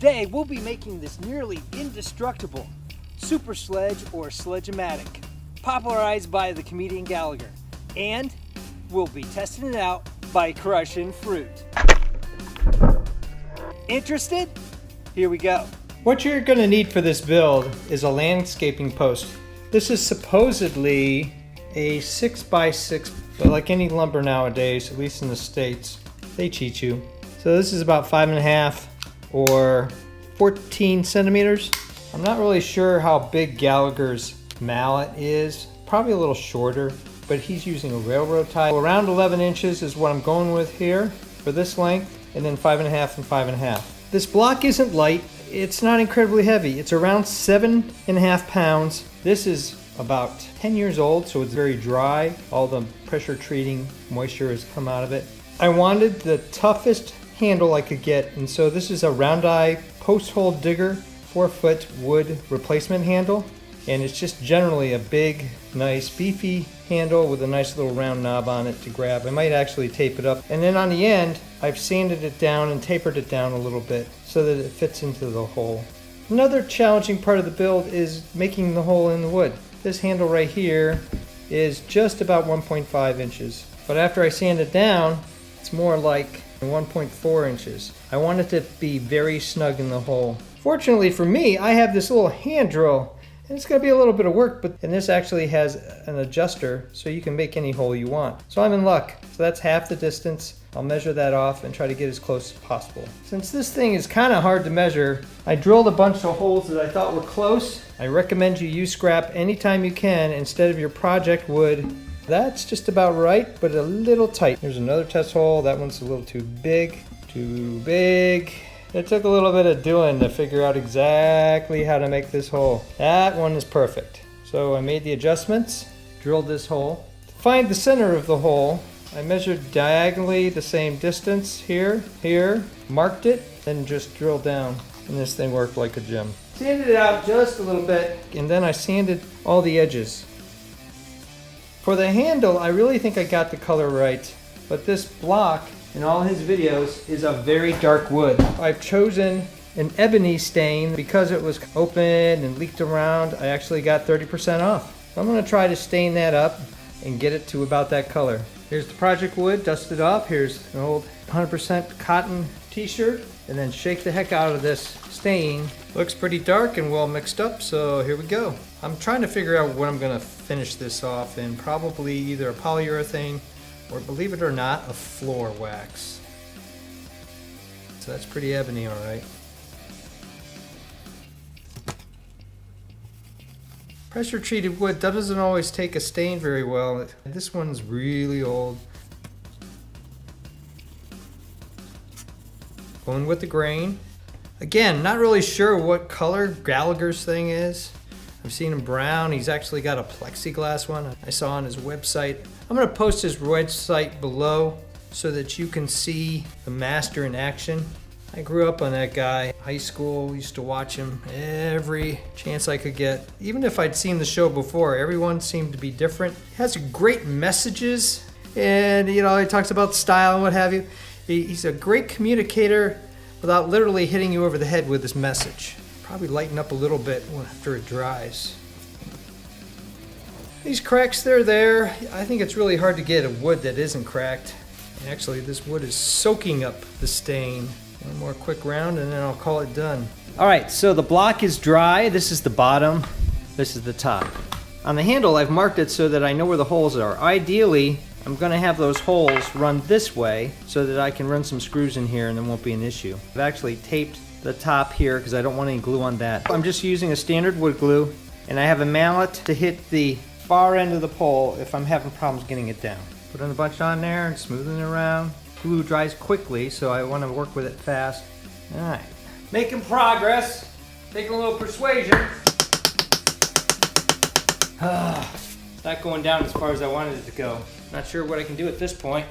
Today we'll be making this nearly indestructible super sledge or sledge-o-matic, popularized by the Comedian Gallagher, and we'll be testing it out by crushing fruit. Interested? Here we go. What you're going to need for this build is a landscaping post. This is supposedly a 6x6, but like any lumber nowadays, at least in the States, they cheat you. So this is about 5.5 or 14 centimeters. I'm not really sure how big Gallagher's mallet is. Probably a little shorter, but he's using a railroad tie. Around 11 inches is what I'm going with here for this length, and then 5.5 and 5.5. This block isn't light. It's not incredibly heavy. It's around 7.5 pounds. This is about 10 years old, so it's very dry. All the pressure treating moisture has come out of it. I wanted the toughest handle I could get, and so this is a round eye post hole digger 4-foot wood replacement handle, and it's just generally a big, nice, beefy handle with a nice little round knob on it to grab. I might actually tape it up, and then on the end I've sanded it down and tapered it down a little bit so that it fits into the hole. Another challenging part of the build is making the hole in the wood. This handle right here is just about 1.5 inches, but after I sand it down, it's more like 1.4 inches. I want it to be very snug in the hole. Fortunately for me, I have this little hand drill, and it's going to be a little bit of work, and this actually has an adjuster, so you can make any hole you want. So I'm in luck. So that's half the distance. I'll measure that off and try to get as close as possible. Since this thing is kind of hard to measure, I drilled a bunch of holes that I thought were close. I recommend you use scrap anytime you can instead of your project wood. That's just about right, but a little tight. Here's another test hole. That one's a little too big. Too big. It took a little bit of doing to figure out exactly how to make this hole. That one is perfect. So I made the adjustments, drilled this hole. To find the center of the hole, I measured diagonally the same distance here, marked it, and just drilled down. And this thing worked like a gem. Sanded it out just a little bit, and then I sanded all the edges. For the handle, I really think I got the color right, but this block in all his videos is a very dark wood. I've chosen an ebony stain because it was open and leaked around. I actually got 30% off. I'm going to try to stain that up and get it to about that color. Here's the project wood dusted off. Here's an old 100% cotton t-shirt, and then shake the heck out of this stain. Looks pretty dark and well mixed up, so here we go. I'm trying to figure out what I'm going to finish this off in, probably either a polyurethane or, believe it or not, a floor wax. So that's pretty ebony, all right. Pressure treated wood doesn't always take a stain very well. This one's really old. Going with the grain. Again, not really sure what color Gallagher's thing is. I've seen him brown. He's actually got a plexiglass one I saw on his website. I'm going to post his website below so that you can see the master in action. I grew up on that guy. High school, used to watch him every chance I could get. Even if I'd seen the show before, everyone seemed to be different. He has great messages, and he talks about style and what have you. He's a great communicator without literally hitting you over the head with his message. Probably lighten up a little bit after it dries. These cracks, they're there. I think it's really hard to get a wood that isn't cracked. Actually, this wood is soaking up the stain. One more quick round and then I'll call it done. All right, so the block is dry. This is the bottom, this is the top. On the handle, I've marked it so that I know where the holes are. Ideally, I'm gonna have those holes run this way so that I can run some screws in here and there won't be an issue. I've actually taped the top here because I don't want any glue on that. I'm just using a standard wood glue, and I have a mallet to hit the far end of the pole if I'm having problems getting it down. Putting a bunch on there and smoothing it around. Glue dries quickly, so I want to work with it fast. All right, making progress, taking a little persuasion. It's not going down as far as I wanted it to go. Not sure what I can do at this point.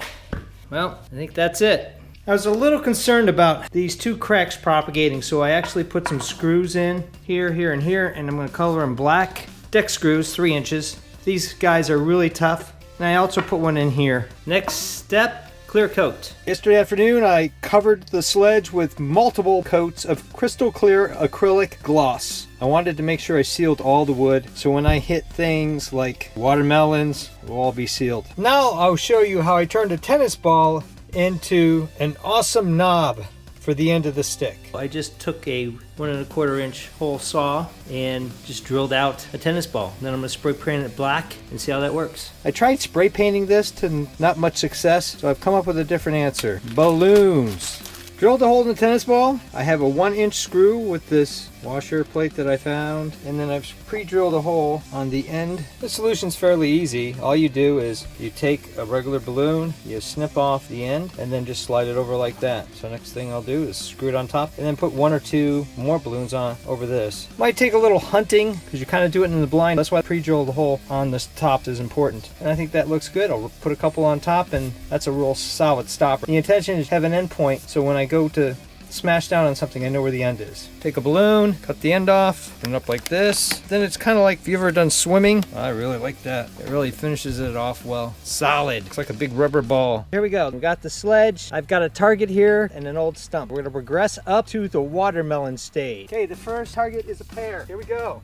Well, I think that's it. I was a little concerned about these two cracks propagating, so I actually put some screws in here, here, and here, and I'm going to color them black. Deck screws, 3 inches. These guys are really tough. And I also put one in here. Next step, clear coat. Yesterday afternoon, I covered the sledge with multiple coats of crystal clear acrylic gloss. I wanted to make sure I sealed all the wood, so when I hit things like watermelons, it will all be sealed. Now I'll show you how I turned a tennis ball into an awesome knob for the end of the stick. I just took a 1 1/4 inch hole saw and just drilled out a tennis ball. Then I'm going to spray paint it black and see how that works. I tried spray painting this to not much success, so I've come up with a different answer. Balloons. Drilled a hole in the tennis ball. I have a 1-inch screw with this washer plate that I found, and then I've pre-drilled a hole on the end. The solution's fairly easy. All you do is you take a regular balloon, you snip off the end, and then just slide it over like that. So next thing I'll do is screw it on top and then put 1 or 2 more balloons on over this. Might take a little hunting because you kind of do it in the blind. That's why pre-drill the hole on this top is important. And I think that looks good. I'll put a couple on top, and that's a real solid stopper. The intention is to have an end point, so when I go to smash down on something, I know where the end is. Take a balloon, cut the end off, put it up like this. Then it's kind of like, if you've ever done swimming, I really like that. It really finishes it off well. Solid. Looks like a big rubber ball. Here we go. We got the sledge. I've got a target here and an old stump. We're going to progress up to the watermelon stage. Okay, the first target is a pear. Here we go.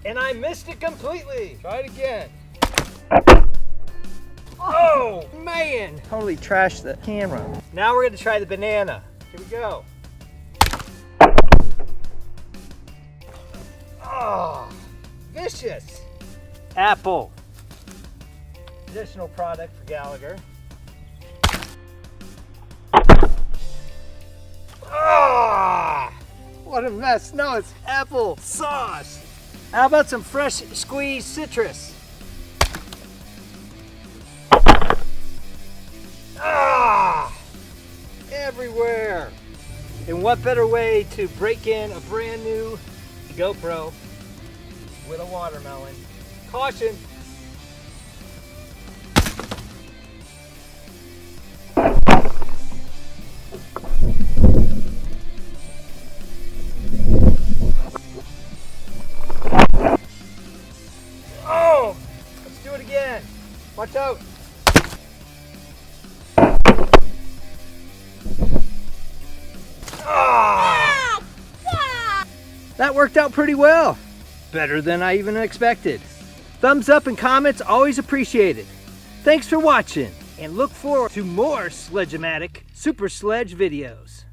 And I missed it completely. Try it again. Oh, man! Totally trashed the camera. Now we're going to try the banana. Here we go. Oh, vicious. Apple. Additional product for Gallagher. Ah! What a mess. No, it's apple sauce. How about some fresh squeezed citrus? Ah! Everywhere. And what better way to break in a brand new GoPro with a watermelon? Caution. Oh! Let's do it again. Watch out. That worked out pretty well. Better than I even expected. Thumbs up and comments always appreciated. Thanks for watching, and look forward to more Sledge-O-Matic Super Sledge videos.